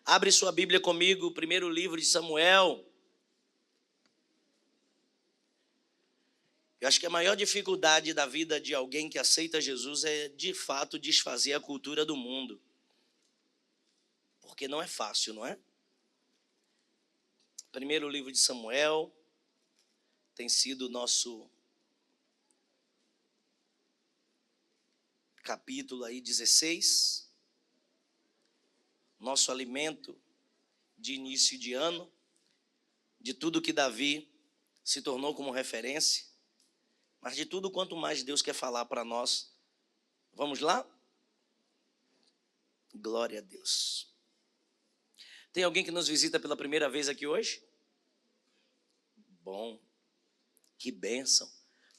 Abre sua Bíblia comigo, o primeiro livro de Samuel. Eu acho que a maior dificuldade da vida de alguém que aceita Jesus é, de fato, desfazer a cultura do mundo. Porque não é fácil, não é? Primeiro livro de Samuel tem sido o nosso capítulo aí 16. Nosso alimento de início de ano, de tudo que Davi se tornou como referência, mas de tudo quanto mais Deus quer falar para nós. Vamos lá? Glória a Deus. Tem alguém que nos visita pela primeira vez aqui hoje? Bom, que bênção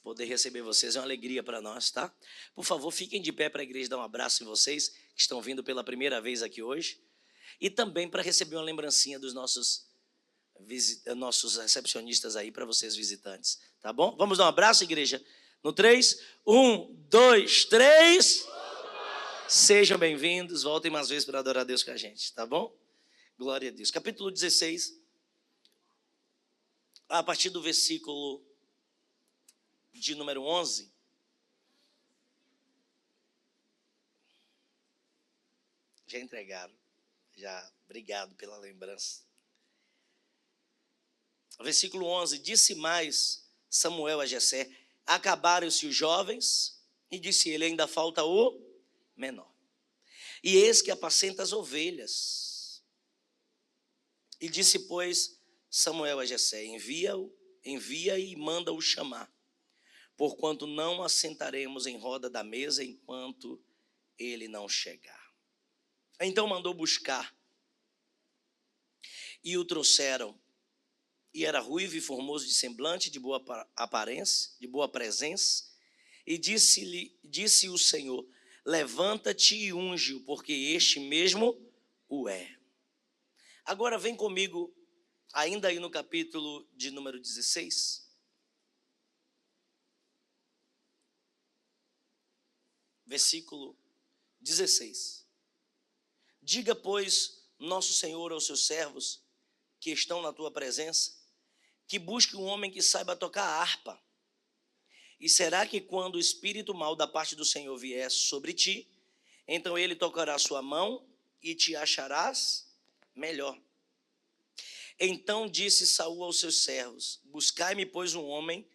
poder receber vocês, é uma alegria para nós, tá? Por favor, fiquem de pé para a igreja dar um abraço em vocês que estão vindo pela primeira vez aqui hoje. E também para receber uma lembrancinha dos nossos recepcionistas aí, para vocês visitantes, tá bom? Vamos dar um abraço, igreja? No 3, 1, 2, 3. Sejam bem-vindos, voltem mais vezes para adorar a Deus com a gente, tá bom? Glória a Deus. Capítulo 16, a partir do versículo de número 11. Já entregaram. Já, obrigado pela lembrança. Versículo 11, disse mais Samuel a Jessé: acabaram-se os jovens, e disse ele: ainda falta o menor. E eis que apacenta as ovelhas. E disse, pois, Samuel a Jessé: envia e manda-o chamar, porquanto não assentaremos em roda da mesa enquanto ele não chegar. Então mandou buscar, e o trouxeram, e era ruivo e formoso de semblante, de boa aparência, de boa presença, e disse o Senhor: levanta-te e unge-o, porque este mesmo o é. Agora vem comigo, ainda aí no capítulo de número 16, versículo 16. Diga, pois, nosso Senhor aos seus servos que estão na tua presença, que busque um homem que saiba tocar harpa. E será que quando o espírito mau da parte do Senhor vier sobre ti, então ele tocará a sua mão e te acharás melhor. Então disse Saul aos seus servos: buscai-me, pois, um homem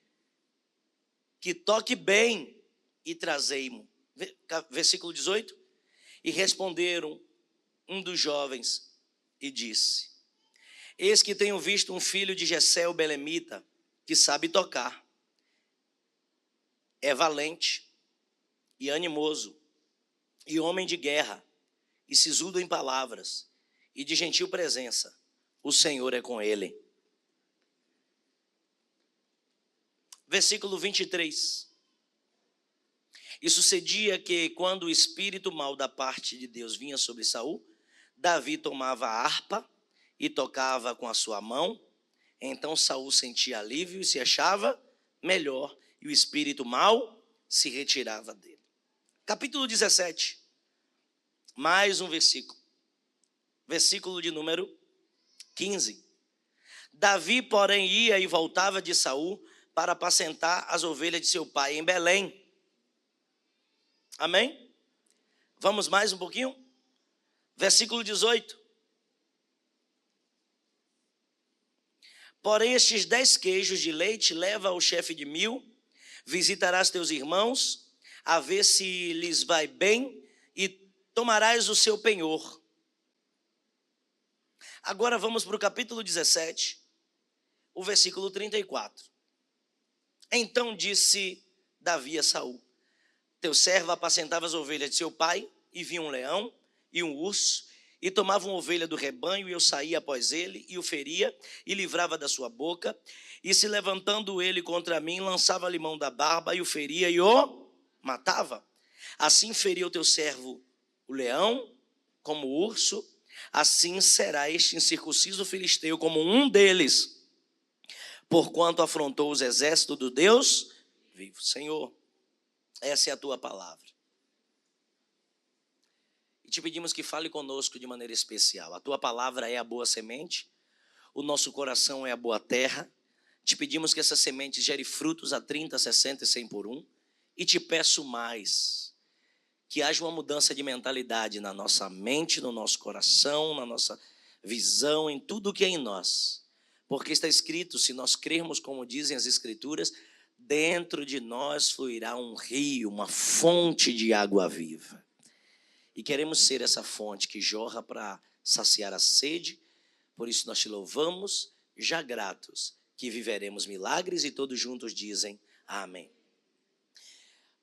que toque bem e trazei-mo. Versículo 18. E responderam um dos jovens e disse: eis que tenho visto um filho de Jessé o belemita, que sabe tocar. É valente e animoso, e homem de guerra, e sisudo em palavras, e de gentil presença. O Senhor é com ele. Versículo 23. E sucedia que, quando o espírito mau da parte de Deus vinha sobre Saul, Davi tomava a harpa e tocava com a sua mão. Então Saul sentia alívio e se achava melhor, e o espírito mau se retirava dele. Capítulo 17, mais um versículo. Versículo de número 15. Davi, porém, ia e voltava de Saul para apacentar as ovelhas de seu pai em Belém. Amém? Vamos mais um pouquinho? Versículo 18. Porém, estes 10 queijos de leite leva ao chefe de 1000, visitarás teus irmãos, a ver se lhes vai bem, e tomarás o seu penhor. Agora vamos para o capítulo 17, o versículo 34. Então disse Davi a Saul: teu servo apacentava as ovelhas de seu pai, e vinha um leão e um urso, e tomava uma ovelha do rebanho, e eu saía após ele, e o feria, e livrava da sua boca, e se levantando ele contra mim, lançava-lhe mão da barba, e o feria, e o matava. Assim feria o teu servo o leão, como o urso, assim será este incircunciso filisteu como um deles, porquanto afrontou os exércitos do Deus vivo. Senhor, essa é a tua palavra. te pedimos que fale conosco de maneira especial. A tua palavra é a boa semente, o nosso coração é a boa terra. Te pedimos que essa semente gere frutos a 30, 60 e 100 por um. E te peço mais, que haja uma mudança de mentalidade na nossa mente, no nosso coração, na nossa visão, em tudo que é em nós. Porque está escrito, se nós crermos como dizem as Escrituras, dentro de nós fluirá um rio, uma fonte de água viva. E queremos ser essa fonte que jorra para saciar a sede. Por isso nós te louvamos, já gratos, que viveremos milagres, e todos juntos dizem amém.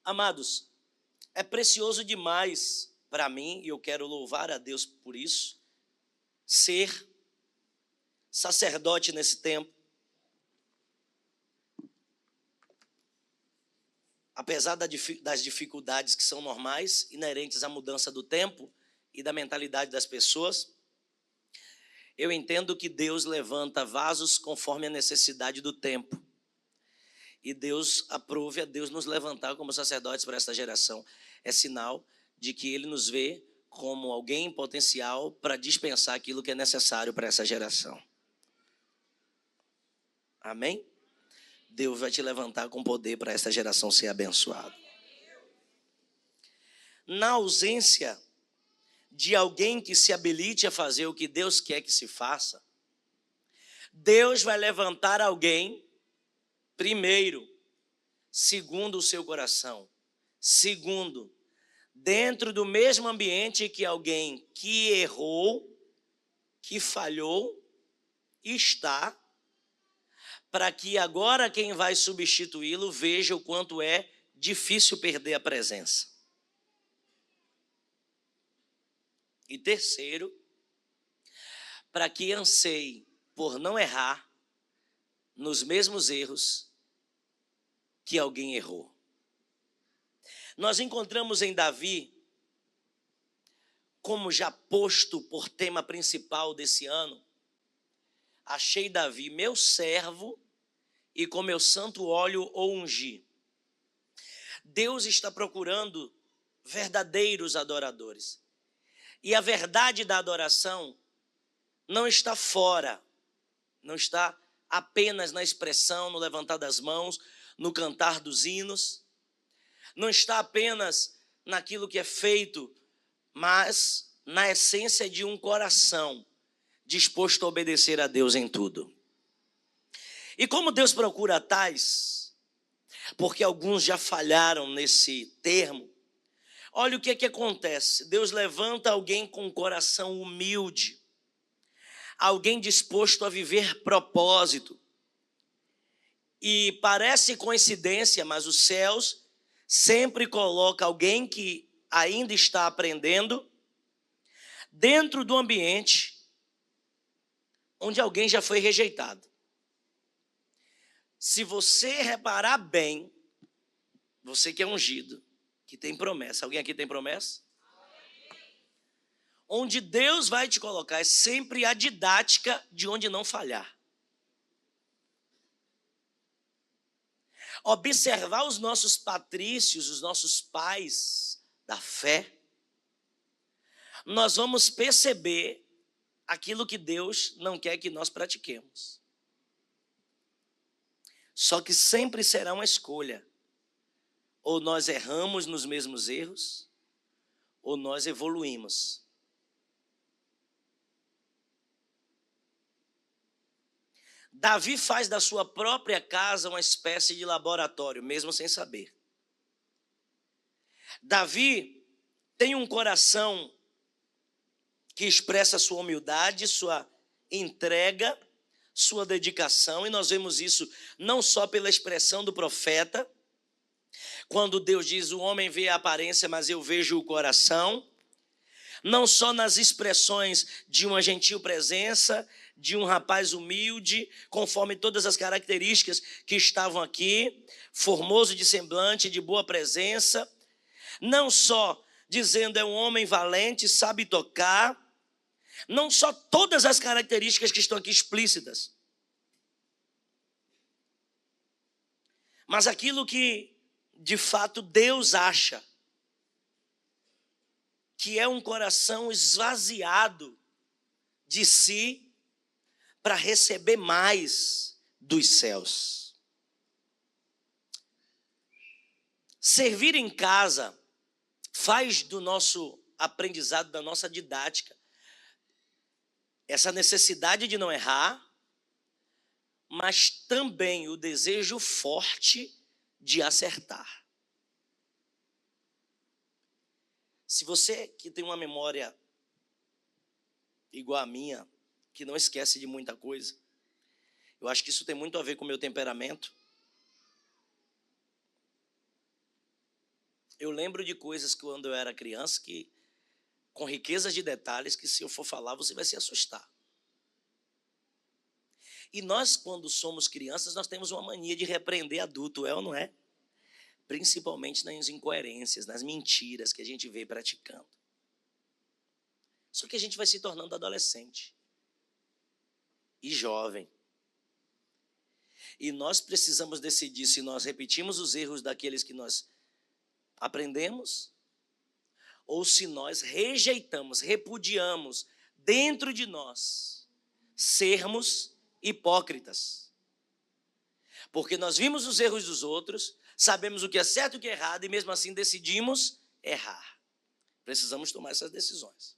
Amados, é precioso demais para mim, e eu quero louvar a Deus por isso, ser sacerdote nesse tempo. Apesar das dificuldades que são normais, inerentes à mudança do tempo e da mentalidade das pessoas, eu entendo que Deus levanta vasos conforme a necessidade do tempo. E Deus aprove a Deus nos levantar como sacerdotes para esta geração. É sinal de que Ele nos vê como alguém em potencial para dispensar aquilo que é necessário para essa geração. Amém? Deus vai te levantar com poder para essa geração ser abençoada. Na ausência de alguém que se habilite a fazer o que Deus quer que se faça, Deus vai levantar alguém, primeiro, segundo o seu coração. Segundo, dentro do mesmo ambiente que alguém que errou, que falhou, está, para que agora quem vai substituí-lo veja o quanto é difícil perder a presença. E terceiro, para que anseie por não errar nos mesmos erros que alguém errou. Nós encontramos em Davi, como já posto por tema principal desse ano, achei Davi meu servo e com meu santo óleo o ungi. Deus está procurando verdadeiros adoradores. E a verdade da adoração não está fora, não está apenas na expressão, no levantar das mãos, no cantar dos hinos, não está apenas naquilo que é feito, mas na essência de um coração disposto a obedecer a Deus em tudo. E como Deus procura tais, porque alguns já falharam nesse termo, olha o que é que acontece. Deus levanta alguém com um coração humilde, alguém disposto a viver propósito. E parece coincidência, mas os céus sempre colocam alguém que ainda está aprendendo dentro do ambiente onde alguém já foi rejeitado. Se você reparar bem, você que é ungido, que tem promessa. Alguém aqui tem promessa? Onde Deus vai te colocar é sempre a didática de onde não falhar. Observar os nossos patrícios, os nossos pais da fé, nós vamos perceber aquilo que Deus não quer que nós pratiquemos. Só que sempre será uma escolha. Ou nós erramos nos mesmos erros, ou nós evoluímos. Davi faz da sua própria casa uma espécie de laboratório, mesmo sem saber. Davi tem um coração que expressa sua humildade, sua entrega, sua dedicação, e nós vemos isso não só pela expressão do profeta, quando Deus diz, o homem vê a aparência, mas eu vejo o coração, não só nas expressões de uma gentil presença, de um rapaz humilde, conforme todas as características que estavam aqui, formoso de semblante, de boa presença, não só dizendo é um homem valente, sabe tocar, não só todas as características que estão aqui explícitas, mas aquilo que de fato Deus acha. que é um coração esvaziado de si para receber mais dos céus. Servir em casa faz do nosso aprendizado, da nossa didática, essa necessidade de não errar, mas também o desejo forte de acertar. Se você que tem uma memória igual a minha, que não esquece de muita coisa, eu acho que isso tem muito a ver com o meu temperamento. Eu lembro de coisas que quando eu era criança, que com riquezas de detalhes, que se eu for falar, você vai se assustar. E nós, quando somos crianças, nós temos uma mania de repreender adulto, é ou não é? Principalmente nas incoerências, nas mentiras que a gente vê praticando. Só que a gente vai se tornando adolescente e jovem. E nós precisamos decidir se nós repetimos os erros daqueles que nós aprendemos ou se nós rejeitamos, repudiamos dentro de nós sermos hipócritas. Porque nós vimos os erros dos outros, sabemos o que é certo e o que é errado e mesmo assim decidimos errar. Precisamos tomar essas decisões.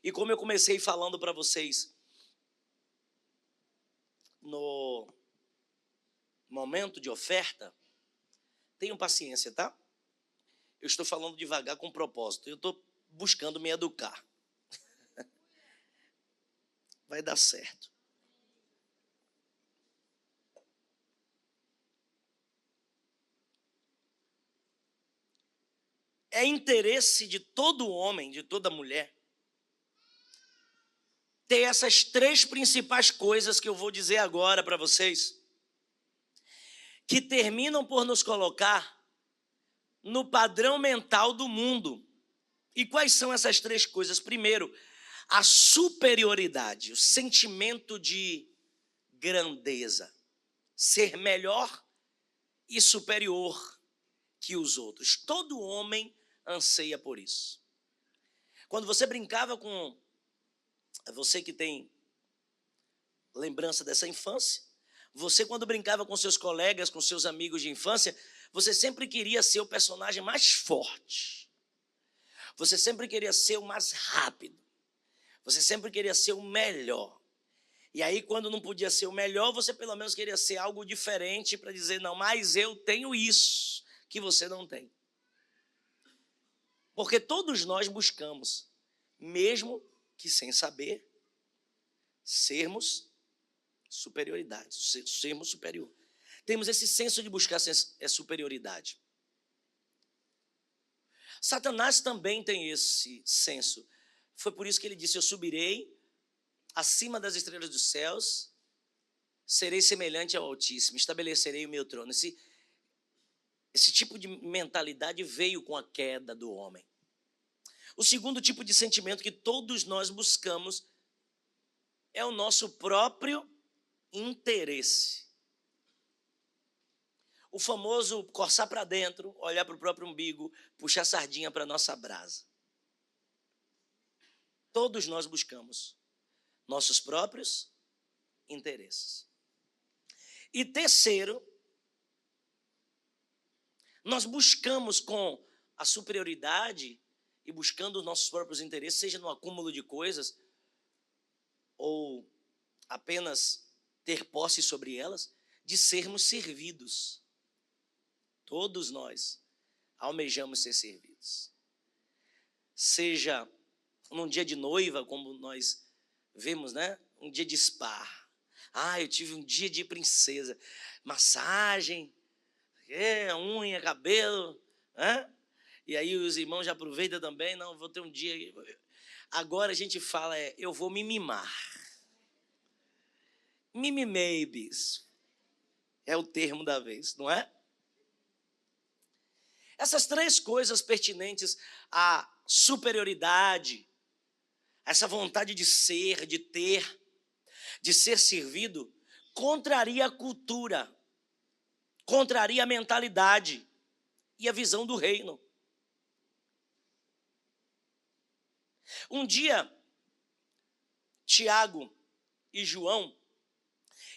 E como eu comecei falando para vocês no momento de oferta, tenham paciência, tá? Eu estou falando devagar com propósito. Eu estou buscando me educar. Vai dar certo. É interesse de todo homem, de toda mulher, ter essas três principais coisas que eu vou dizer agora para vocês, que terminam por nos colocar no padrão mental do mundo. E quais são essas três coisas? Primeiro, a superioridade, o sentimento de grandeza, ser melhor e superior que os outros. Todo homem anseia por isso. Quando você brincava com... Você que tem lembrança dessa infância, você quando brincava com seus colegas, com seus amigos de infância, você sempre queria ser o personagem mais forte. Você sempre queria ser o mais rápido. Você sempre queria ser o melhor. E aí, quando não podia ser o melhor, você pelo menos queria ser algo diferente para dizer, não, mas eu tenho isso que você não tem. Porque todos nós buscamos, mesmo que sem saber, sermos superioridade, sermos superior. Temos esse senso de buscar superioridade. Satanás também tem esse senso. Foi por isso que ele disse, eu subirei acima das estrelas dos céus, serei semelhante ao Altíssimo, estabelecerei o meu trono. Esse tipo de mentalidade veio com a queda do homem. O segundo tipo de sentimento que todos nós buscamos é o nosso próprio interesse. O famoso coçar para dentro, olhar para o próprio umbigo, puxar sardinha para a nossa brasa. Todos nós buscamos nossos próprios interesses. E terceiro, nós buscamos com a superioridade e buscando os nossos próprios interesses, seja no acúmulo de coisas ou apenas ter posse sobre elas, de sermos servidos. Todos nós almejamos ser servidos. Seja num dia de noiva, como nós vemos, né? Um dia de spa. Eu tive um dia de princesa. Massagem, unha, cabelo, né? E aí os irmãos já aproveitam também, não, vou ter um dia... Agora a gente fala, eu vou me mimar. Mimimabies é o termo da vez, não é? Essas três coisas pertinentes à superioridade, essa vontade de ser, de ter, de ser servido, contraria a cultura, contraria a mentalidade e a visão do reino. Um dia, Tiago e João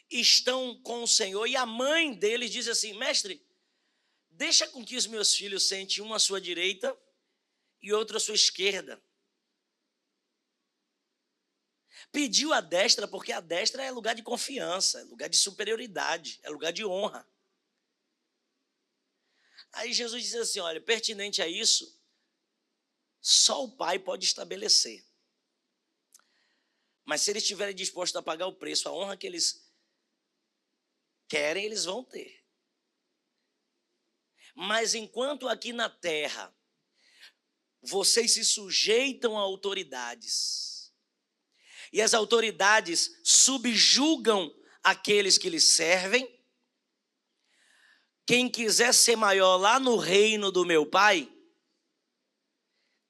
estão com o Senhor e a mãe deles diz assim: mestre, deixa com que os meus filhos sentem um à sua direita e outro à sua esquerda. Pediu a destra porque a destra é lugar de confiança, é lugar de superioridade, é lugar de honra. Aí Jesus diz assim: olha, pertinente a isso, só o Pai pode estabelecer. Mas se eles estiverem dispostos a pagar o preço, a honra que eles querem, eles vão ter. Mas enquanto aqui na terra vocês se sujeitam a autoridades, e as autoridades subjugam aqueles que lhes servem, quem quiser ser maior lá no reino do meu Pai,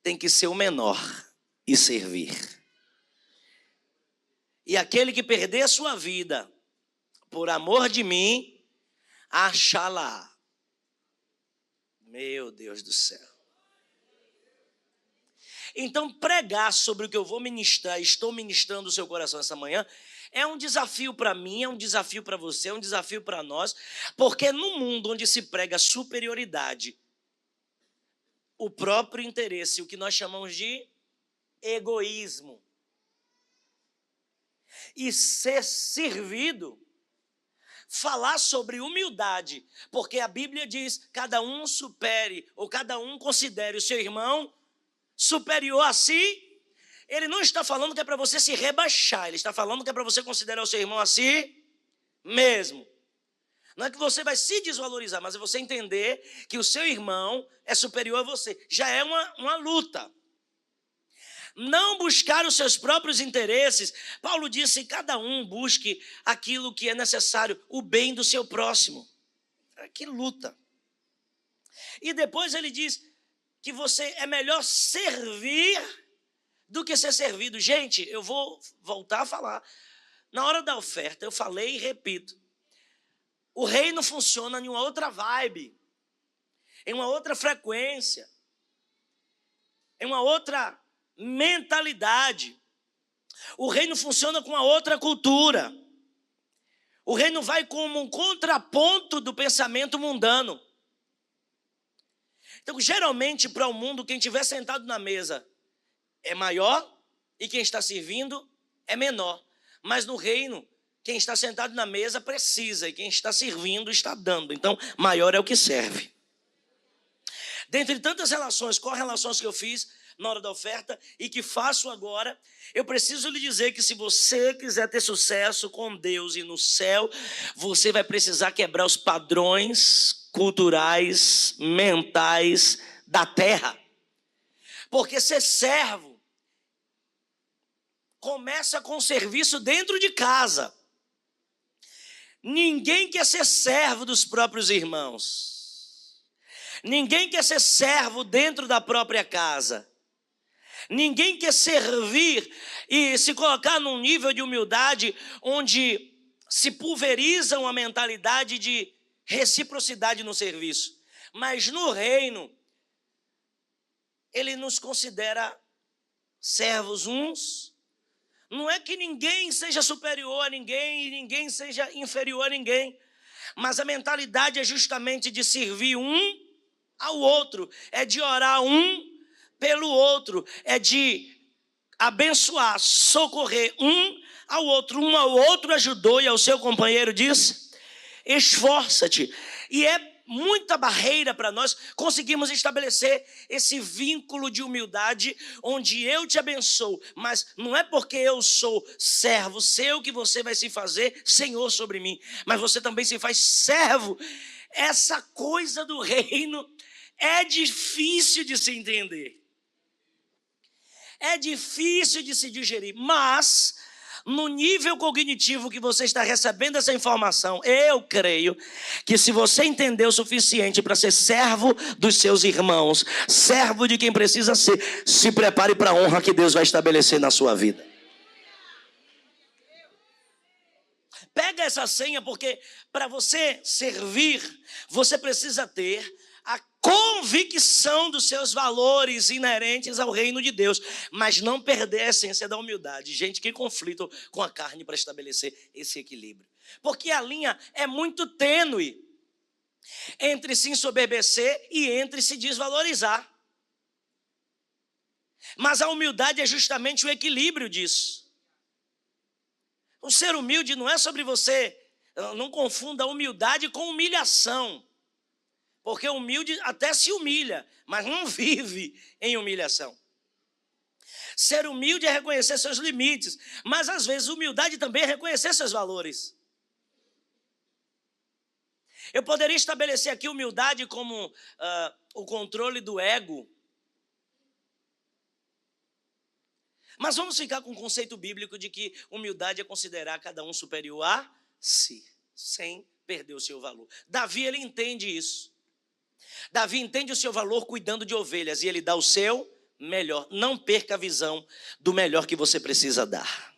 tem que ser o menor e servir. E aquele que perder a sua vida por amor de mim, achá-la. Meu Deus do céu. Então, pregar sobre o que eu vou ministrar, estou ministrando o seu coração essa manhã, é um desafio para mim, é um desafio para você, é um desafio para nós, porque no mundo onde se prega superioridade, o próprio interesse, o que nós chamamos de egoísmo, e ser servido, falar sobre humildade, porque a Bíblia diz: cada um supere, ou cada um considere o seu irmão superior a si. Ele não está falando que é para você se rebaixar, ele está falando que é para você considerar o seu irmão a si mesmo. Não é que você vai se desvalorizar, mas é você entender que o seu irmão é superior a você. Já é uma luta. Não buscar os seus próprios interesses. Paulo disse: cada um busque aquilo que é necessário, o bem do seu próximo. Que luta. E depois ele diz que você é melhor servir do que ser servido. Gente, eu vou voltar a falar. Na hora da oferta, eu falei e repito. O reino funciona em uma outra vibe, em uma outra frequência, em uma outra mentalidade. O reino funciona com uma outra cultura. O reino vai como um contraponto do pensamento mundano. Então, geralmente, para o mundo, quem estiver sentado na mesa é maior e quem está servindo é menor. Mas no reino, quem está sentado na mesa precisa e quem está servindo está dando. Então, maior é o que serve. Dentre tantas relações, correlações que eu fiz na hora da oferta e que faço agora, eu preciso lhe dizer que se você quiser ter sucesso com Deus e no céu, você vai precisar quebrar os padrões culturais, mentais da terra. Porque ser servo começa com o serviço dentro de casa. Ninguém quer ser servo dos próprios irmãos. Ninguém quer ser servo dentro da própria casa. Ninguém quer servir e se colocar num nível de humildade onde se pulveriza uma mentalidade de reciprocidade no serviço. Mas no reino, ele nos considera servos uns. Não é que ninguém seja superior a ninguém e ninguém seja inferior a ninguém. Mas a mentalidade é justamente de servir um ao outro. É de orar um pelo outro. É de abençoar, socorrer um ao outro. Um ao outro ajudou e ao seu companheiro disse: esforça-te. E é muita barreira para nós conseguirmos estabelecer esse vínculo de humildade, onde eu te abençoo, mas não é porque eu sou servo seu que você vai se fazer senhor sobre mim, mas você também se faz servo. Essa coisa do reino é difícil de se entender, é difícil de se digerir, mas no nível cognitivo que você está recebendo essa informação, eu creio que se você entender o suficiente para ser servo dos seus irmãos, servo de quem precisa ser, se prepare para a honra que Deus vai estabelecer na sua vida. Pega essa senha, porque para você servir, você precisa ter a convicção dos seus valores inerentes ao reino de Deus, mas não perder a essência da humildade. Gente, que conflito com a carne para estabelecer esse equilíbrio. Porque a linha é muito tênue entre se ensoberbecer e entre se desvalorizar. Mas a humildade é justamente o equilíbrio disso. O ser humilde não é sobre você, não confunda humildade com humilhação. Porque o humilde até se humilha, mas não vive em humilhação. Ser humilde é reconhecer seus limites, mas às vezes humildade também é reconhecer seus valores. Eu poderia estabelecer aqui humildade como o controle do ego. Mas vamos ficar com o conceito bíblico de que humildade é considerar cada um superior a si, sem perder o seu valor. Davi, ele entende isso. Davi entende o seu valor cuidando de ovelhas e ele dá o seu melhor. Não perca a visão do melhor que você precisa dar.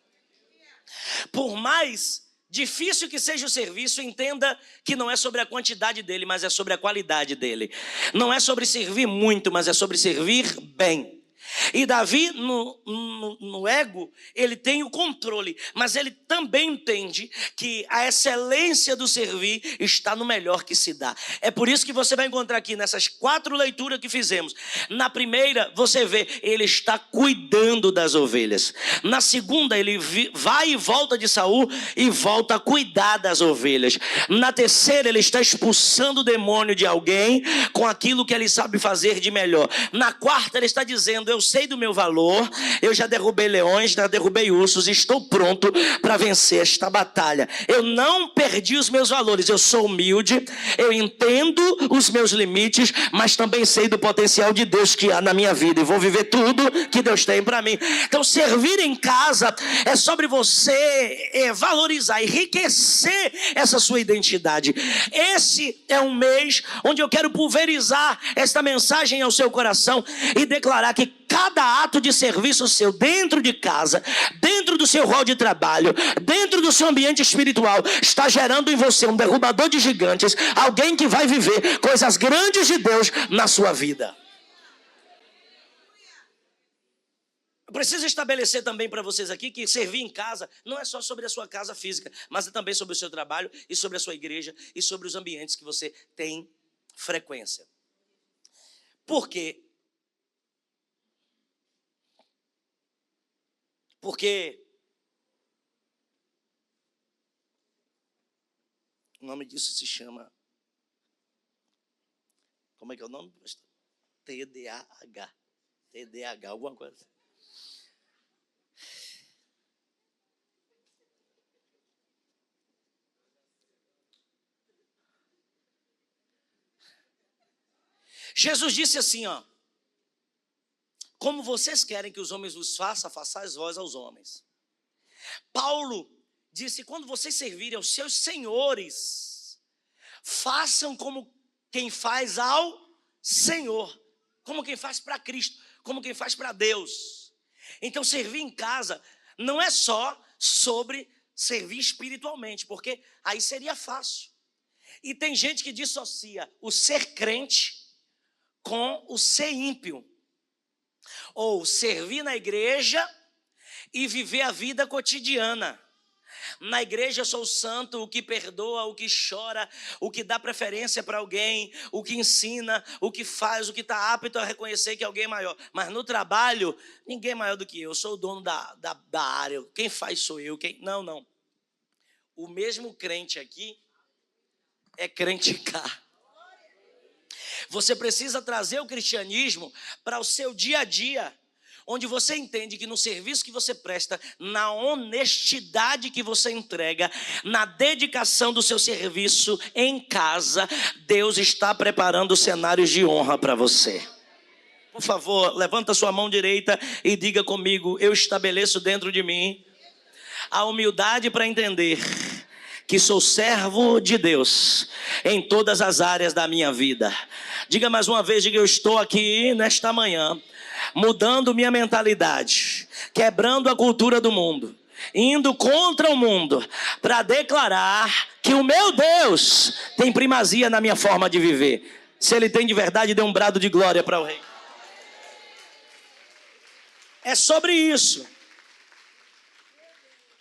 Por mais difícil que seja o serviço, entenda que não é sobre a quantidade dele, mas é sobre a qualidade dele. Não é sobre servir muito, mas é sobre servir bem. E Davi, no ego, ele tem o controle, mas ele também entende que a excelência do servir está no melhor que se dá. É por isso que você vai encontrar aqui nessas 4 leituras que fizemos. Na primeira, você vê, ele está cuidando das ovelhas. Na segunda, ele vai e volta de Saul e volta a cuidar das ovelhas. Na terceira, ele está expulsando o demônio de alguém com aquilo que ele sabe fazer de melhor. Na quarta, ele está dizendo, eu sei do meu valor, eu já derrubei leões, já derrubei ursos, estou pronto para vencer esta batalha. Eu não perdi os meus valores, eu sou humilde, eu entendo os meus limites, mas também sei do potencial de Deus que há na minha vida e vou viver tudo que Deus tem para mim. Então servir em casa é sobre você valorizar, enriquecer essa sua identidade. Esse é um mês onde eu quero pulverizar esta mensagem ao seu coração e declarar que cada ato de serviço seu dentro de casa, dentro do seu rol de trabalho, dentro do seu ambiente espiritual, está gerando em você um derrubador de gigantes, alguém que vai viver coisas grandes de Deus na sua vida. Eu preciso estabelecer também para vocês aqui que servir em casa não é só sobre a sua casa física, mas é também sobre o seu trabalho e sobre a sua igreja e sobre os ambientes que você tem frequência. Por quê? Porque o nome disso se chama, como é que é o nome? TDAH, alguma coisa. Jesus disse assim, ó, como vocês querem que os homens vos façam, façais vós aos homens. Paulo disse, quando vocês servirem aos seus senhores, façam como quem faz ao Senhor, como quem faz para Cristo, como quem faz para Deus. Então servir em casa não é só sobre servir espiritualmente, porque aí seria fácil. E tem gente que dissocia o ser crente com o ser ímpio. Ou servir na igreja e viver a vida cotidiana. Na igreja eu sou o santo, o que perdoa, o que chora, o que dá preferência para alguém, o que ensina, o que faz, o que está apto a reconhecer que alguém é maior. Mas no trabalho, ninguém é maior do que eu sou o dono da área, quem faz sou eu. Não. O mesmo crente aqui é crente cá. Você precisa trazer o cristianismo para o seu dia a dia, onde você entende que no serviço que você presta, na honestidade que você entrega, na dedicação do seu serviço em casa, Deus está preparando cenários de honra para você. Por favor, levanta sua mão direita e diga comigo, eu estabeleço dentro de mim a humildade para entender que sou servo de Deus em todas as áreas da minha vida. Diga mais uma vez, diga, eu estou aqui nesta manhã, mudando minha mentalidade, quebrando a cultura do mundo, indo contra o mundo, para declarar que o meu Deus tem primazia na minha forma de viver. Se ele tem de verdade, dê um brado de glória para o rei. É sobre isso.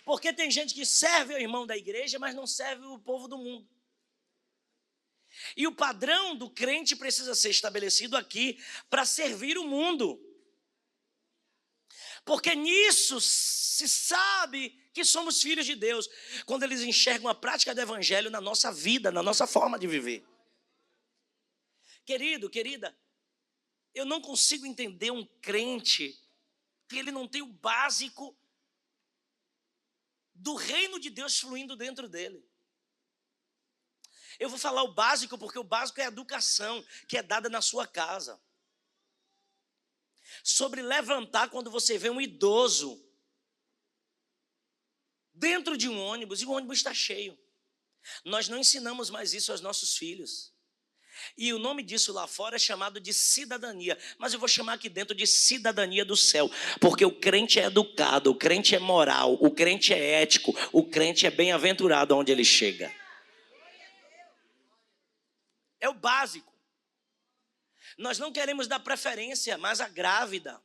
Porque tem gente que serve o irmão da igreja, mas não serve o povo do mundo. E o padrão do crente precisa ser estabelecido aqui para servir o mundo. Porque nisso se sabe que somos filhos de Deus, quando eles enxergam a prática do evangelho na nossa vida, na nossa forma de viver. Querido, querida, eu não consigo entender um crente que ele não tem o básico do reino de Deus fluindo dentro dele. Eu vou falar o básico porque o básico é a educação que é dada na sua casa. Sobre levantar quando você vê um idoso dentro de um ônibus e o ônibus está cheio. Nós não ensinamos mais isso aos nossos filhos. E o nome disso lá fora é chamado de cidadania. Mas eu vou chamar aqui dentro de cidadania do céu. Porque o crente é educado, o crente é moral, o crente é ético, o crente é bem-aventurado onde ele chega. É o básico. Nós não queremos dar preferência mais à grávida.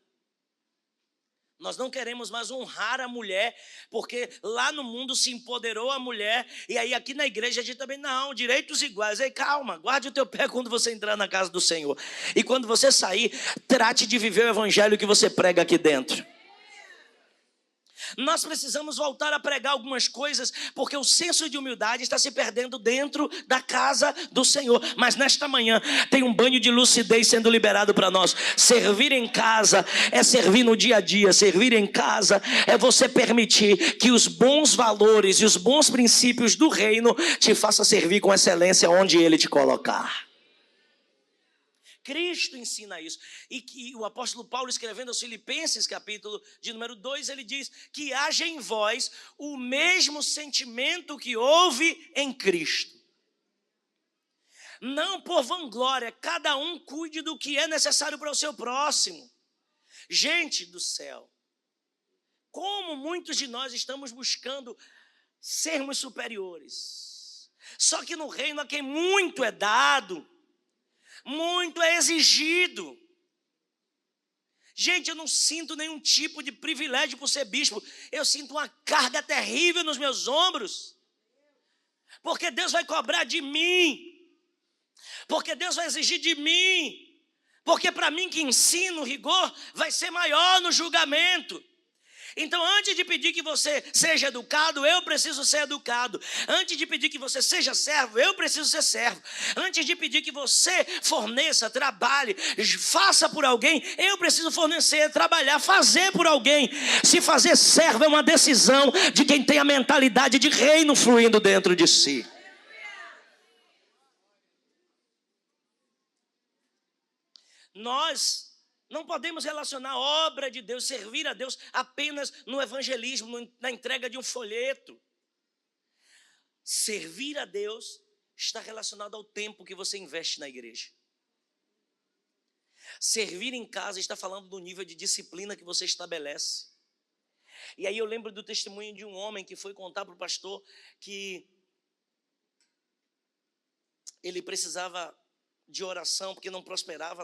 Nós não queremos mais honrar a mulher, porque lá no mundo se empoderou a mulher, e aí aqui na igreja a gente também, não, direitos iguais. Ei, calma, guarde o teu pé quando você entrar na casa do Senhor. E quando você sair, trate de viver o evangelho que você prega aqui dentro. Nós precisamos voltar a pregar algumas coisas, porque o senso de humildade está se perdendo dentro da casa do Senhor. Mas nesta manhã tem um banho de lucidez sendo liberado para nós. Servir em casa é servir no dia a dia. Servir em casa é você permitir que os bons valores e os bons princípios do reino te façam servir com excelência onde Ele te colocar. Cristo ensina isso. E que o apóstolo Paulo, escrevendo aos Filipenses, capítulo de número 2, ele diz que haja em vós o mesmo sentimento que houve em Cristo. Não por vanglória, cada um cuide do que é necessário para o seu próximo. Gente do céu, como muitos de nós estamos buscando sermos superiores. Só que no reino a quem muito é dado, muito é exigido. Gente, eu não sinto nenhum tipo de privilégio por ser bispo. Eu sinto uma carga terrível nos meus ombros. Porque Deus vai cobrar de mim. Porque Deus vai exigir de mim. Porque para mim que ensino rigor, vai ser maior no julgamento. Então, antes de pedir que você seja educado, eu preciso ser educado. Antes de pedir que você seja servo, eu preciso ser servo. Antes de pedir que você forneça, trabalhe, faça por alguém, eu preciso fornecer, trabalhar, fazer por alguém. Se fazer servo é uma decisão de quem tem a mentalidade de reino fluindo dentro de si. Nós não podemos relacionar a obra de Deus, servir a Deus apenas no evangelismo, na entrega de um folheto. Servir a Deus está relacionado ao tempo que você investe na igreja. Servir em casa está falando do nível de disciplina que você estabelece. E aí eu lembro do testemunho de um homem que foi contar para o pastor que ele precisava de oração porque não prosperava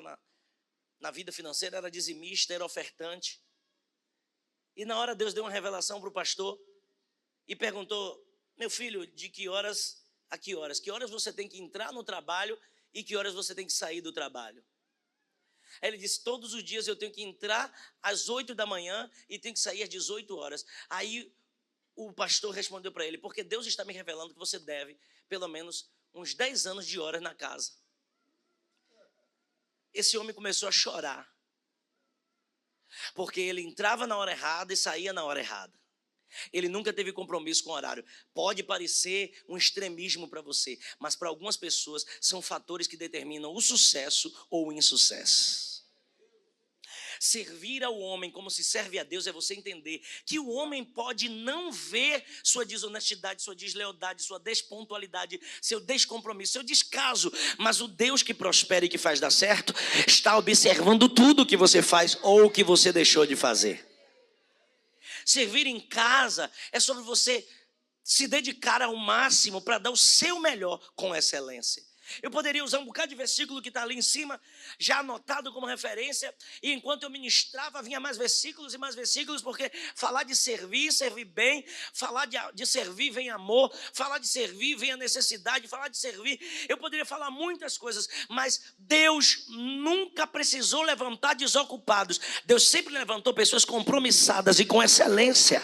na vida financeira, era dizimista, era ofertante. E na hora Deus deu uma revelação para o pastor e perguntou: meu filho, de que horas a que horas? Que horas você tem que entrar no trabalho e que horas você tem que sair do trabalho? Aí ele disse: todos os dias eu tenho que entrar às 8 da manhã e tenho que sair às 18 horas. Aí o pastor respondeu para ele: porque Deus está me revelando que você deve pelo menos uns 10 anos de horas na casa. Esse homem começou a chorar, porque ele entrava na hora errada e saía na hora errada. Ele nunca teve compromisso com o horário. Pode parecer um extremismo para você, mas para algumas pessoas são fatores que determinam o sucesso ou o insucesso. Servir ao homem como se serve a Deus é você entender que o homem pode não ver sua desonestidade, sua deslealdade, sua despontualidade, seu descompromisso, seu descaso, mas o Deus que prospera e que faz dar certo está observando tudo o que você faz ou o que você deixou de fazer. Servir em casa é sobre você se dedicar ao máximo para dar o seu melhor com excelência. Eu poderia usar um bocado de versículo que está ali em cima, já anotado como referência, e enquanto eu ministrava, vinha mais versículos e mais versículos, porque falar de servir, servir bem, falar de servir vem amor, falar de servir vem a necessidade, falar de servir, eu poderia falar muitas coisas, mas Deus nunca precisou levantar desocupados, Deus sempre levantou pessoas compromissadas e com excelência.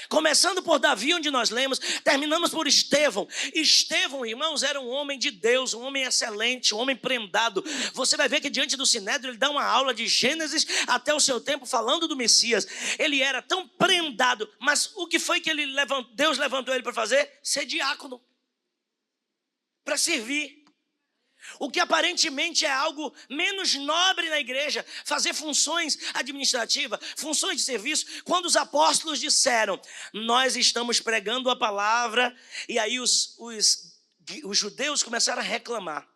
Começando por Davi, onde nós lemos, terminamos por Estevão. Estevão, irmãos, era um homem de Deus, um homem excelente, um homem prendado. Você vai ver que diante do Sinédrio ele dá uma aula de Gênesis até o seu tempo falando do Messias. Ele era tão prendado, mas o que foi que Deus levantou ele para fazer? Ser diácono, para servir. O que aparentemente é algo menos nobre na igreja, fazer funções administrativas, funções de serviço. Quando os apóstolos disseram, nós estamos pregando a palavra, e aí os judeus começaram a reclamar.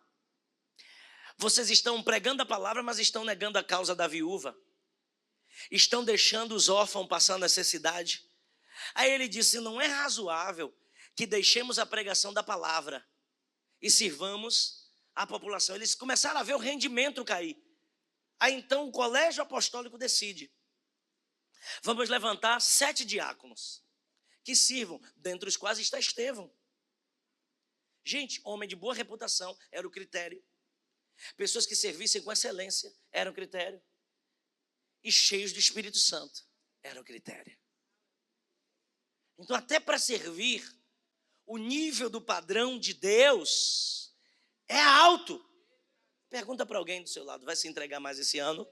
Vocês estão pregando a palavra, mas estão negando a causa da viúva. Estão deixando os órfãos passar necessidade. Aí ele disse, não é razoável que deixemos a pregação da palavra e sirvamos a população. Eles começaram a ver o rendimento cair. Aí então o colégio apostólico decide, vamos levantar 7 diáconos que sirvam, dentre os quais está Estevão. Gente, homem de boa reputação era o critério. Pessoas que servissem com excelência era o critério. E cheios do Espírito Santo era o critério. Então até para servir, o nível do padrão de Deus é alto. Pergunta para alguém do seu lado, vai se entregar mais esse ano?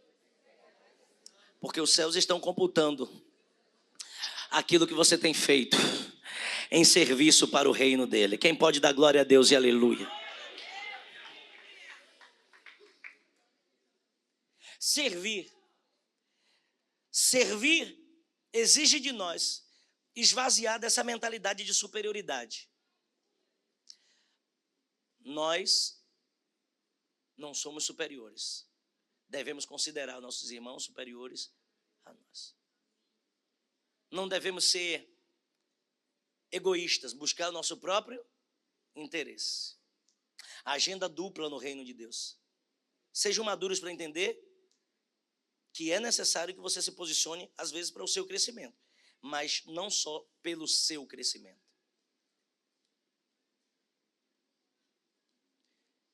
Porque os céus estão computando aquilo que você tem feito em serviço para o reino dele. Quem pode dar glória a Deus e aleluia? Servir exige de nós esvaziar dessa mentalidade de superioridade. Nós não somos superiores. Devemos considerar nossos irmãos superiores a nós. Não devemos ser egoístas, buscar o nosso próprio interesse. Agenda dupla no reino de Deus. Sejam maduros para entender que é necessário que você se posicione, às vezes, para o seu crescimento, mas não só pelo seu crescimento.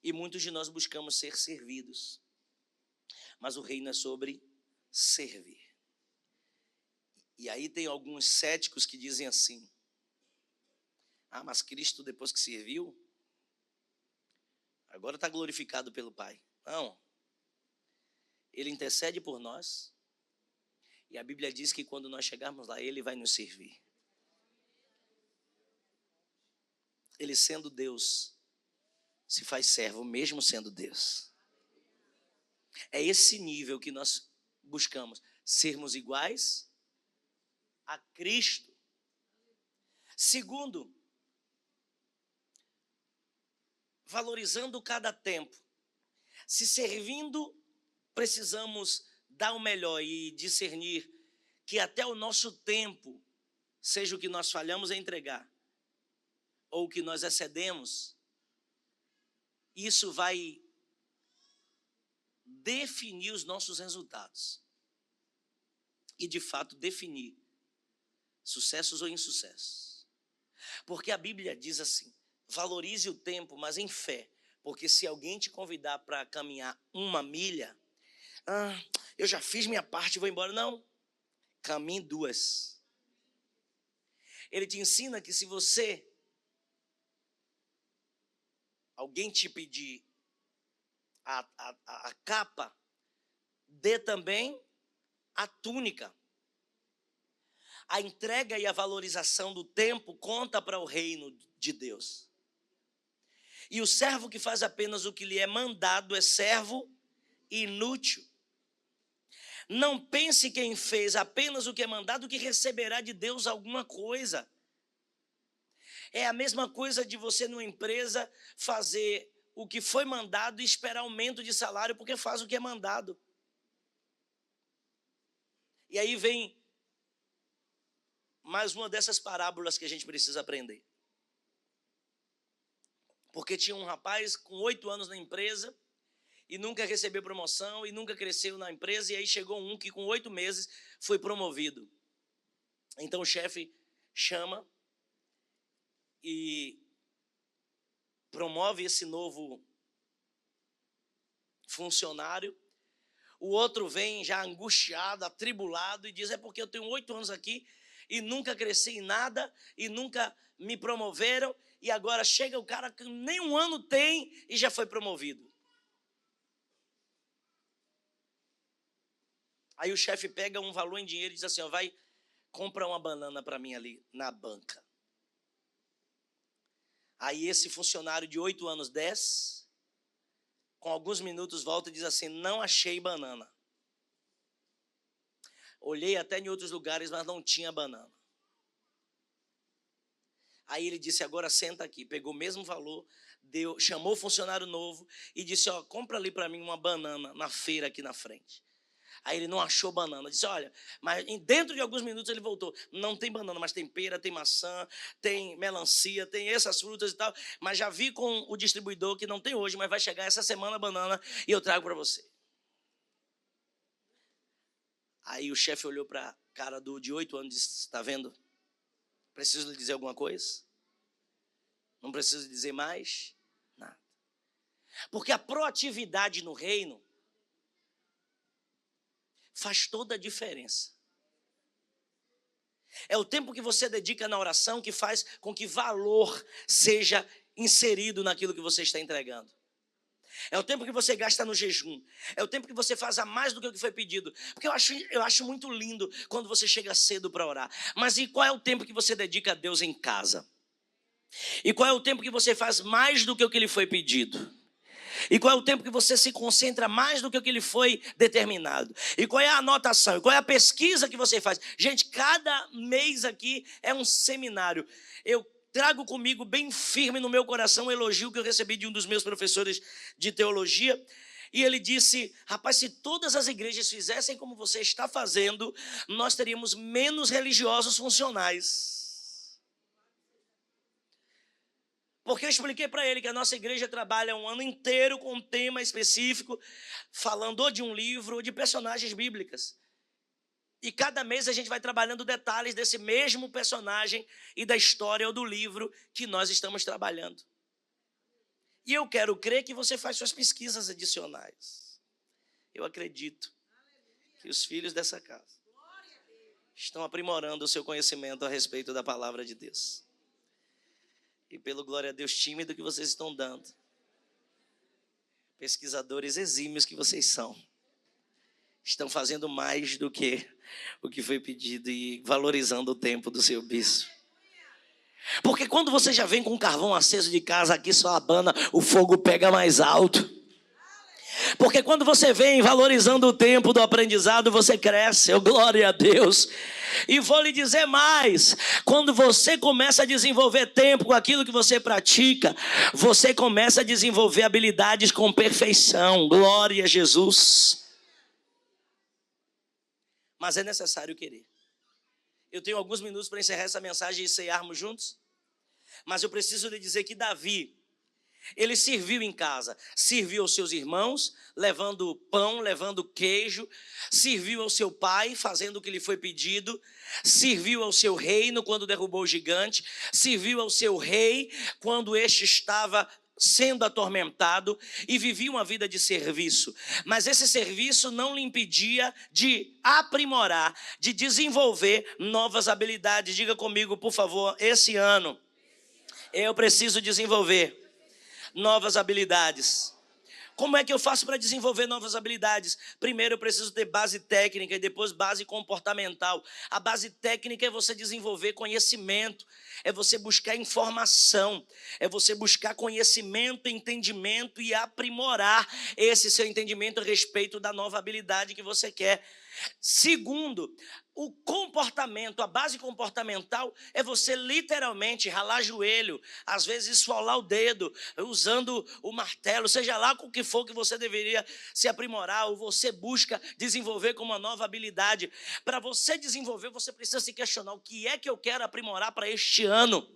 E muitos de nós buscamos ser servidos. Mas o reino é sobre servir. E aí tem alguns céticos que dizem assim, mas Cristo depois que serviu, agora está glorificado pelo Pai. Não. Ele intercede por nós. E a Bíblia diz que quando nós chegarmos lá, Ele vai nos servir. Ele sendo Deus, se faz servo mesmo sendo Deus. É esse nível que nós buscamos, sermos iguais a Cristo. Segundo, valorizando cada tempo. Se servindo, precisamos dar o melhor e discernir que até o nosso tempo, seja o que nós falhamos em entregar, ou o que nós excedemos, isso vai definir os nossos resultados. E, de fato, definir sucessos ou insucessos. Porque a Bíblia diz assim, valorize o tempo, mas em fé. Porque se alguém te convidar para caminhar 1 milha, eu já fiz minha parte e vou embora. Não, caminhe 2. Ele te ensina que se alguém te pedir a capa, dê também a túnica. A entrega e a valorização do tempo conta para o reino de Deus. E o servo que faz apenas o que lhe é mandado é servo inútil. Não pense quem fez apenas o que é mandado que receberá de Deus alguma coisa. É a mesma coisa de você numa empresa fazer o que foi mandado e esperar aumento de salário porque faz o que é mandado. E aí vem mais uma dessas parábolas que a gente precisa aprender. Porque tinha um rapaz com 8 anos na empresa e nunca recebeu promoção e nunca cresceu na empresa, e aí chegou um que com 8 meses foi promovido. Então o chefe chama e promove esse novo funcionário. O outro vem já angustiado, atribulado, e diz: é porque eu tenho 8 anos aqui e nunca cresci em nada, e nunca me promoveram, e agora chega o cara que nem 1 ano tem e já foi promovido. Aí o chefe pega um valor em dinheiro e diz assim: ó, vai, compra uma banana para mim ali na banca. Aí esse funcionário de 8 anos desce, com alguns minutos volta e diz assim: não achei banana. Olhei até em outros lugares, mas não tinha banana. Aí ele disse: agora senta aqui. Pegou o mesmo valor, chamou o funcionário novo e disse: ó, compra ali para mim uma banana na feira aqui na frente. Aí ele não achou banana. Disse: olha, mas dentro de alguns minutos ele voltou. Não tem banana, mas tem pera, tem maçã, tem melancia, tem essas frutas e tal. Mas já vi com o distribuidor que não tem hoje, mas vai chegar essa semana a banana e eu trago para você. Aí o chefe olhou para a cara de 8 anos e disse: está vendo? Preciso lhe dizer alguma coisa? Não preciso dizer mais nada. Porque a proatividade no reino faz toda a diferença. É o tempo que você dedica na oração que faz com que valor seja inserido naquilo que você está entregando. É o tempo que você gasta no jejum. É o tempo que você faz a mais do que o que foi pedido. Porque eu acho muito lindo quando você chega cedo para orar. Mas e qual é o tempo que você dedica a Deus em casa? E qual é o tempo que você faz mais do que o que lhe foi pedido? E qual é o tempo que você se concentra mais do que o que lhe foi determinado? E qual é a anotação? E qual é a pesquisa que você faz? Gente, cada mês aqui é um seminário. Eu trago comigo bem firme no meu coração um elogio que eu recebi de um dos meus professores de teologia. E ele disse: rapaz, se todas as igrejas fizessem como você está fazendo, nós teríamos menos religiosos funcionais. Porque eu expliquei para ele que a nossa igreja trabalha um ano inteiro com um tema específico, falando ou de um livro ou de personagens bíblicas. E cada mês a gente vai trabalhando detalhes desse mesmo personagem e da história ou do livro que nós estamos trabalhando. E eu quero crer que você faz suas pesquisas adicionais. Eu acredito que os filhos dessa casa estão aprimorando o seu conhecimento a respeito da palavra de Deus. E pelo glória a Deus tímido que vocês estão dando, pesquisadores exímios que vocês são, estão fazendo mais do que o que foi pedido e valorizando o tempo do seu bispo. Porque quando você já vem com o carvão aceso de casa, aqui só abana, o fogo pega mais alto. Porque quando você vem valorizando o tempo do aprendizado, você cresce, oh, glória a Deus. E vou lhe dizer mais, quando você começa a desenvolver tempo com aquilo que você pratica, você começa a desenvolver habilidades com perfeição, glória a Jesus. Mas é necessário querer. Eu tenho alguns minutos para encerrar essa mensagem e cearmos juntos. Mas eu preciso lhe dizer que Davi, ele serviu em casa, serviu aos seus irmãos, levando pão, levando queijo, serviu ao seu pai, fazendo o que lhe foi pedido, serviu ao seu reino quando derrubou o gigante, serviu ao seu rei quando este estava sendo atormentado e vivia uma vida de serviço. Mas esse serviço não lhe impedia de aprimorar, de desenvolver novas habilidades. Diga comigo, por favor, esse ano eu preciso desenvolver novas habilidades. Como é que eu faço para desenvolver novas habilidades? Primeiro eu preciso ter base técnica e depois base comportamental. A base técnica é você desenvolver conhecimento, é você buscar informação, é você buscar conhecimento, entendimento e aprimorar esse seu entendimento a respeito da nova habilidade que você quer. Segundo, o comportamento, a base comportamental é você literalmente ralar joelho, às vezes esfolar o dedo, usando o martelo, seja lá com o que for que você deveria se aprimorar, ou você busca desenvolver como uma nova habilidade. Para você desenvolver, você precisa se questionar: o que é que eu quero aprimorar para este ano?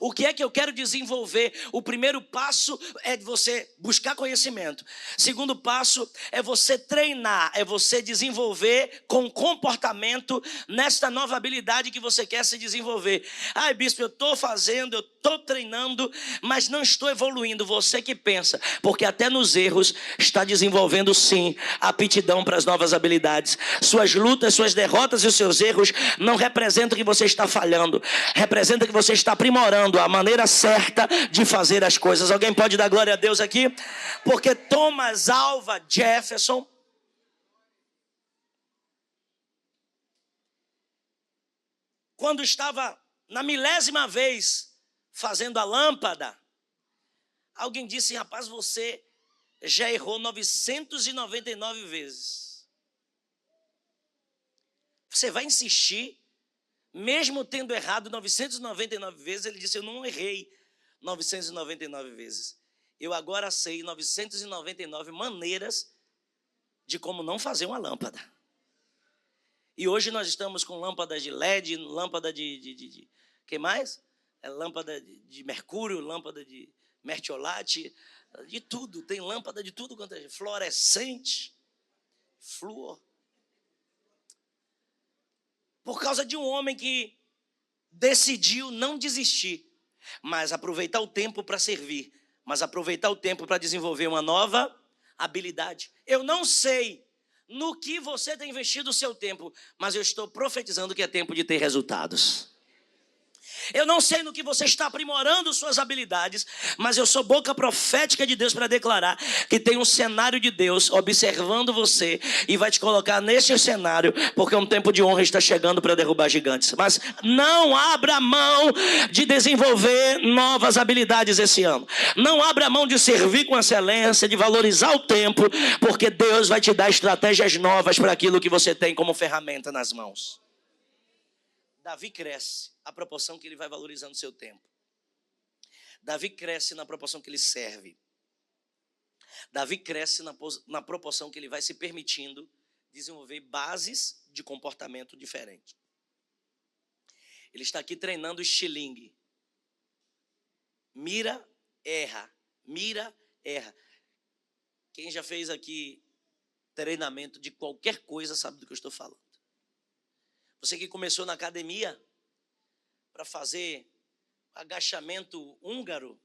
O que é que eu quero desenvolver? O primeiro passo é você buscar conhecimento. Segundo passo é você treinar, é você desenvolver com comportamento nesta nova habilidade que você quer se desenvolver. Ai, bispo, eu estou fazendo, eu estou treinando, mas não estou evoluindo. Você que pensa, porque até nos erros está desenvolvendo sim aptidão para as novas habilidades. Suas lutas, suas derrotas e os seus erros não representam que você está falhando, representa que você está aprimorando a maneira certa de fazer as coisas. Alguém pode dar glória a Deus aqui? Porque Thomas Alva Jefferson, quando estava na 1000ª vez fazendo a lâmpada, alguém disse: rapaz, você já errou 999 vezes. Você vai insistir? Mesmo tendo errado 999 vezes, ele disse: eu não errei 999 vezes. Eu agora sei 999 maneiras de como não fazer uma lâmpada. E hoje nós estamos com lâmpadas de LED, lâmpada de que mais? Lâmpada de mercúrio, lâmpada de mertiolate, de tudo. Tem lâmpada de tudo quanto é fluorescente, flúor. Por causa de um homem que decidiu não desistir, mas aproveitar o tempo para servir, mas aproveitar o tempo para desenvolver uma nova habilidade. Eu não sei no que você tem investido o seu tempo, mas eu estou profetizando que é tempo de ter resultados. Eu não sei no que você está aprimorando suas habilidades, mas eu sou boca profética de Deus para declarar que tem um cenário de Deus observando você e vai te colocar nesse cenário, porque um tempo de honra está chegando para derrubar gigantes. Mas não abra mão de desenvolver novas habilidades esse ano. Não abra mão de servir com excelência, de valorizar o tempo, porque Deus vai te dar estratégias novas para aquilo que você tem como ferramenta nas mãos. Davi cresce à proporção que ele vai valorizando o seu tempo. Davi cresce na proporção que ele serve. Davi cresce na proporção que ele vai se permitindo desenvolver bases de comportamento diferente. Ele está aqui treinando o estilingue. Mira, erra. Mira, erra. Quem já fez aqui treinamento de qualquer coisa sabe do que eu estou falando. Você que começou na academia para fazer agachamento húngaro,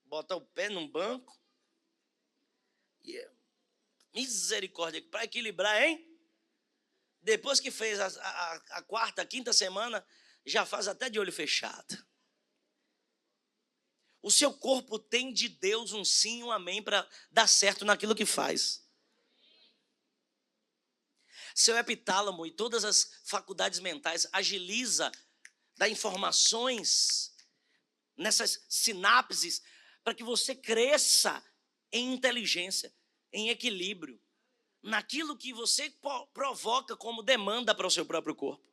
botar o pé num banco, misericórdia, para equilibrar, hein? Depois que fez a quarta, quinta semana, já faz até de olho fechado. O seu corpo tem de Deus um sim, um amém para dar certo naquilo que faz. Seu epitálamo e todas as faculdades mentais agiliza, dá informações nessas sinapses para que você cresça em inteligência, em equilíbrio, naquilo que você provoca como demanda para o seu próprio corpo.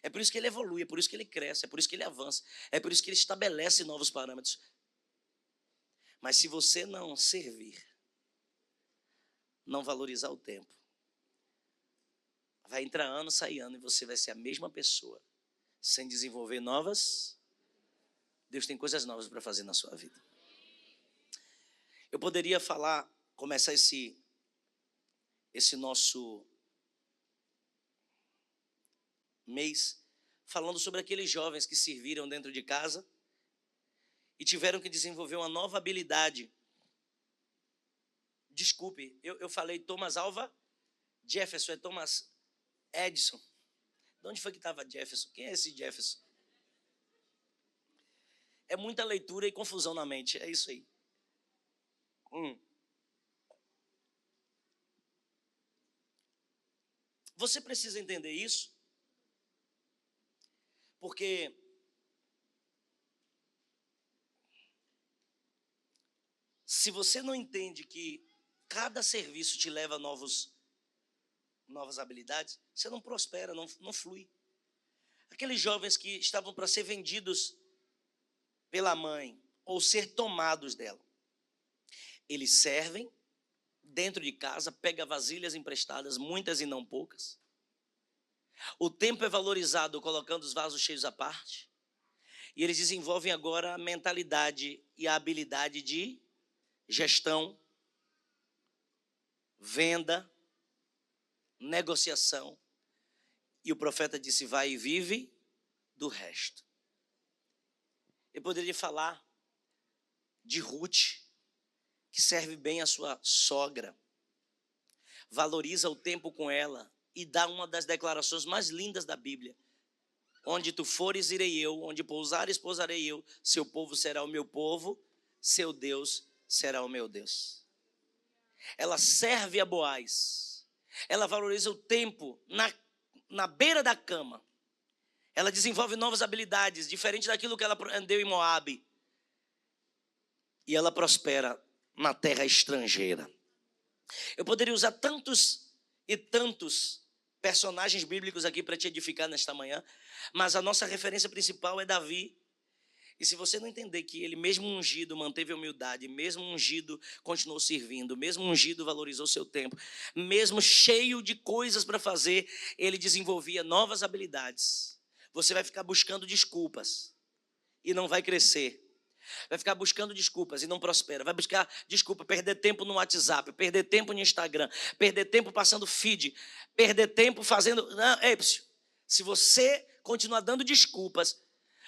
É por isso que ele evolui, é por isso que ele cresce, é por isso que ele avança, é por isso que ele estabelece novos parâmetros. Mas se você não servir, não valorizar o tempo, vai entrar ano, sair ano, e você vai ser a mesma pessoa, sem desenvolver novas. Deus tem coisas novas para fazer na sua vida. Eu poderia começar esse nosso mês falando sobre aqueles jovens que serviram dentro de casa e tiveram que desenvolver uma nova habilidade. Desculpe, eu falei Thomas Alva Jefferson, é Thomas Edison. De onde foi que estava Jefferson? Quem é esse Jefferson? É muita leitura e confusão na mente, é isso aí. Você precisa entender isso, porque se você não entende que cada serviço te leva a novas habilidades, você não prospera, não flui. Aqueles jovens que estavam para ser vendidos pela mãe ou ser tomados dela, eles servem dentro de casa, pegam vasilhas emprestadas, muitas e não poucas. O tempo é valorizado colocando os vasos cheios à parte. E eles desenvolvem agora a mentalidade e a habilidade de gestão, venda, negociação. E o profeta disse: vai e vive do resto. Eu poderia falar de Ruth, que serve bem a sua sogra, valoriza o tempo com ela e dá uma das declarações mais lindas da Bíblia: onde tu fores, irei eu, onde pousares, pousarei eu, seu povo será o meu povo, seu Deus será o meu Deus. Ela serve a Boaz, ela valoriza o tempo na beira da cama, ela desenvolve novas habilidades, diferente daquilo que ela aprendeu em Moabe, e ela prospera na terra estrangeira. Eu poderia usar tantos e tantos personagens bíblicos aqui para te edificar nesta manhã, mas a nossa referência principal é Davi. E se você não entender que ele, mesmo ungido, manteve a humildade, mesmo ungido, continuou servindo, mesmo ungido, valorizou seu tempo, mesmo cheio de coisas para fazer, ele desenvolvia novas habilidades. Você vai ficar buscando desculpas e não vai crescer. Vai ficar buscando desculpas e não prospera. Vai buscar desculpa, perder tempo no WhatsApp, perder tempo no Instagram, perder tempo passando feed, perder tempo fazendo... Não, se você continuar dando desculpas,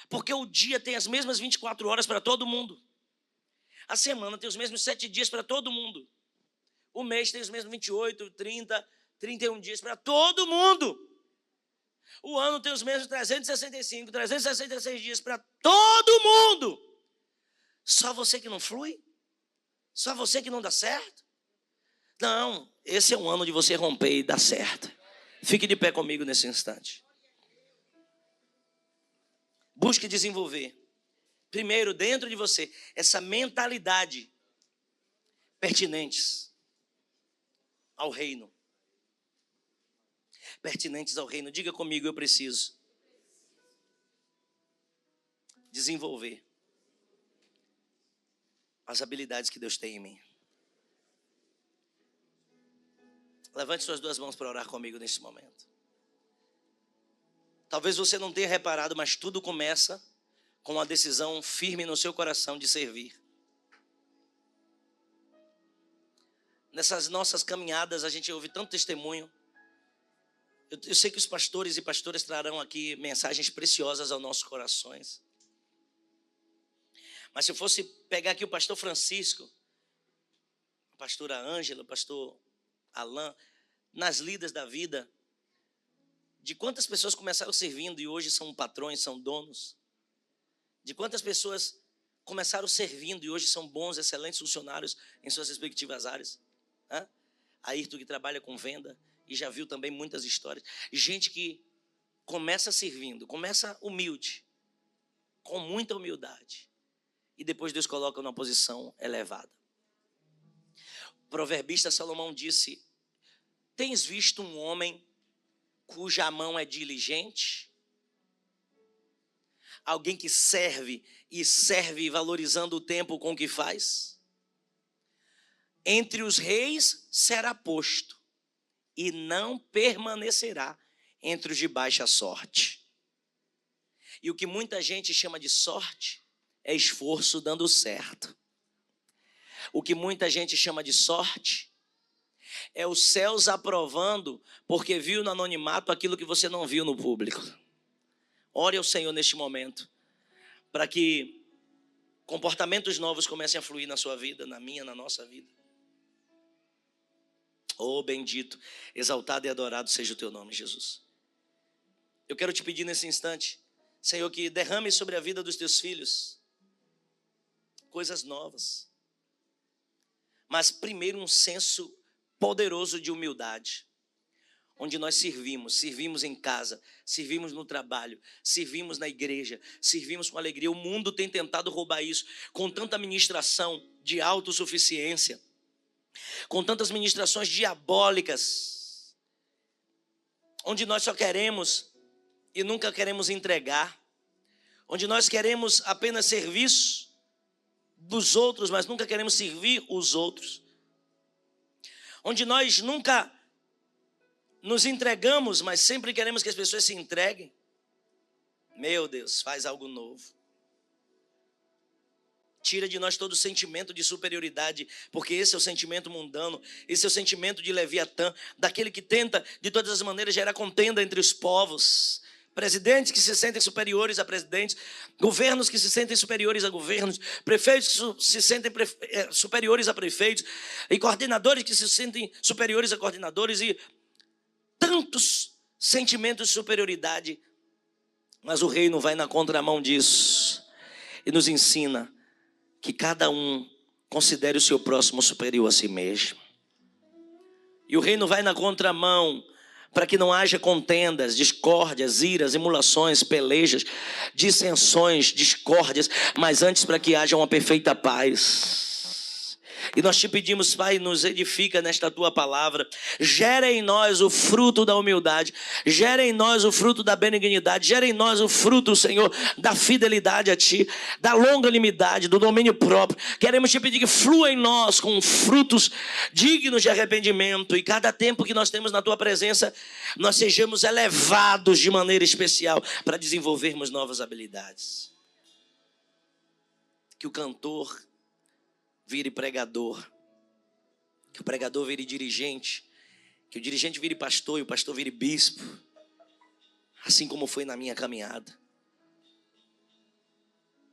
porque o dia tem as mesmas 24 horas para todo mundo. A semana tem os mesmos 7 dias para todo mundo. O mês tem os mesmos 28, 30, 31 dias para todo mundo. O ano tem os mesmos 365, 366 dias para todo mundo. Só você que não flui? Só você que não dá certo? Não, esse é um ano de você romper e dar certo. Fique de pé comigo nesse instante. Busque desenvolver, primeiro, dentro de você, essa mentalidade pertinentes ao reino. Pertinentes ao reino. Diga comigo: eu preciso desenvolver as habilidades que Deus tem em mim. Levante suas duas mãos para orar comigo nesse momento. Talvez você não tenha reparado, mas tudo começa com uma decisão firme no seu coração de servir. Nessas nossas caminhadas a gente ouve tanto testemunho. Eu sei que os pastores e pastoras trarão aqui mensagens preciosas aos nossos corações. Mas se eu fosse pegar aqui o pastor Francisco, a pastora Ângela, o pastor Alain, nas lidas da vida, de quantas pessoas começaram servindo e hoje são patrões, são donos. De quantas pessoas começaram servindo e hoje são bons, excelentes funcionários em suas respectivas áreas. Ayrton, que trabalha com venda e já viu também muitas histórias. Gente que começa servindo, começa humilde, com muita humildade. E depois Deus coloca numa posição elevada. O proverbista Salomão disse: tens visto um homem cuja mão é diligente? Alguém que serve e serve valorizando o tempo com que faz? Entre os reis será posto e não permanecerá entre os de baixa sorte. E o que muita gente chama de sorte é esforço dando certo. O que muita gente chama de sorte é os céus aprovando porque viu no anonimato aquilo que você não viu no público. Ore ao Senhor neste momento, para que comportamentos novos comecem a fluir na sua vida, na minha, na nossa vida. Oh, bendito, exaltado e adorado seja o teu nome, Jesus. Eu quero te pedir nesse instante, Senhor, que derrame sobre a vida dos teus filhos coisas novas. Mas primeiro um senso poderoso de humildade, onde nós servimos em casa, servimos no trabalho, servimos na igreja, servimos com alegria. O mundo tem tentado roubar isso, com tanta ministração de autossuficiência, com tantas ministrações diabólicas, onde nós só queremos e nunca queremos entregar, onde nós queremos apenas serviço dos outros, mas nunca queremos servir os outros, onde nós nunca nos entregamos, mas sempre queremos que as pessoas se entreguem. Meu Deus, faz algo novo. Tira de nós todo sentimento de superioridade, porque esse é o sentimento mundano, esse é o sentimento de Leviatã, daquele que tenta, de todas as maneiras, gerar contenda entre os povos. Presidentes que se sentem superiores a presidentes, governos que se sentem superiores a governos, prefeitos que se sentem superiores a prefeitos, e coordenadores que se sentem superiores a coordenadores, e tantos sentimentos de superioridade. Mas o reino vai na contramão disso e nos ensina que cada um considere o seu próximo superior a si mesmo. E o reino vai na contramão para que não haja contendas, discórdias, iras, emulações, pelejas, dissensões, discórdias, mas antes para que haja uma perfeita paz. E nós te pedimos, Pai, nos edifica nesta tua palavra, gera em nós o fruto da humildade, gera em nós o fruto da benignidade, gera em nós o fruto, Senhor, da fidelidade a Ti, da longanimidade, do domínio próprio. Queremos te pedir que flua em nós com frutos dignos de arrependimento, e cada tempo que nós temos na tua presença, nós sejamos elevados de maneira especial para desenvolvermos novas habilidades. Que o cantor vire pregador, que o pregador vire dirigente, que o dirigente vire pastor e o pastor vire bispo, assim como foi na minha caminhada.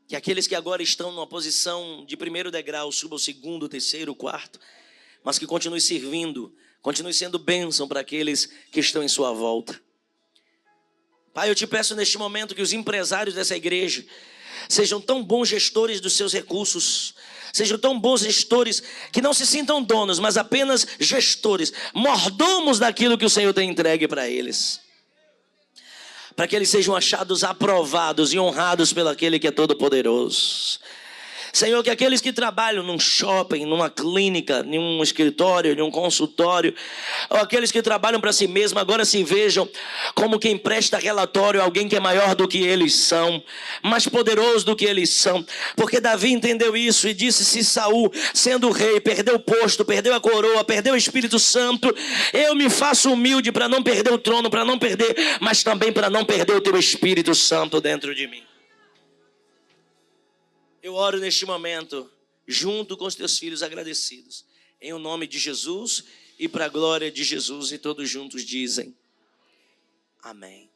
Que aqueles que agora estão numa posição de primeiro degrau subam ao segundo, terceiro, quarto, mas que continue servindo, continue sendo bênção para aqueles que estão em sua volta. Pai, eu te peço neste momento que os empresários dessa igreja sejam tão bons gestores dos seus recursos, sejam tão bons gestores que não se sintam donos, mas apenas gestores, mordomos daquilo que o Senhor tem entregue para eles. Para que eles sejam achados aprovados e honrados pelo aquele que é todo poderoso. Senhor, que aqueles que trabalham num shopping, numa clínica, num escritório, num consultório, ou aqueles que trabalham para si mesmo, agora se vejam como quem presta relatório a alguém que é maior do que eles são, mais poderoso do que eles são. Porque Davi entendeu isso e disse: se Saul, sendo rei, perdeu o posto, perdeu a coroa, perdeu o Espírito Santo, eu me faço humilde para não perder o trono, para não perder, mas também para não perder o teu Espírito Santo dentro de mim. Eu oro neste momento, junto com os teus filhos agradecidos, em o nome de Jesus e para a glória de Jesus, e todos juntos dizem amém.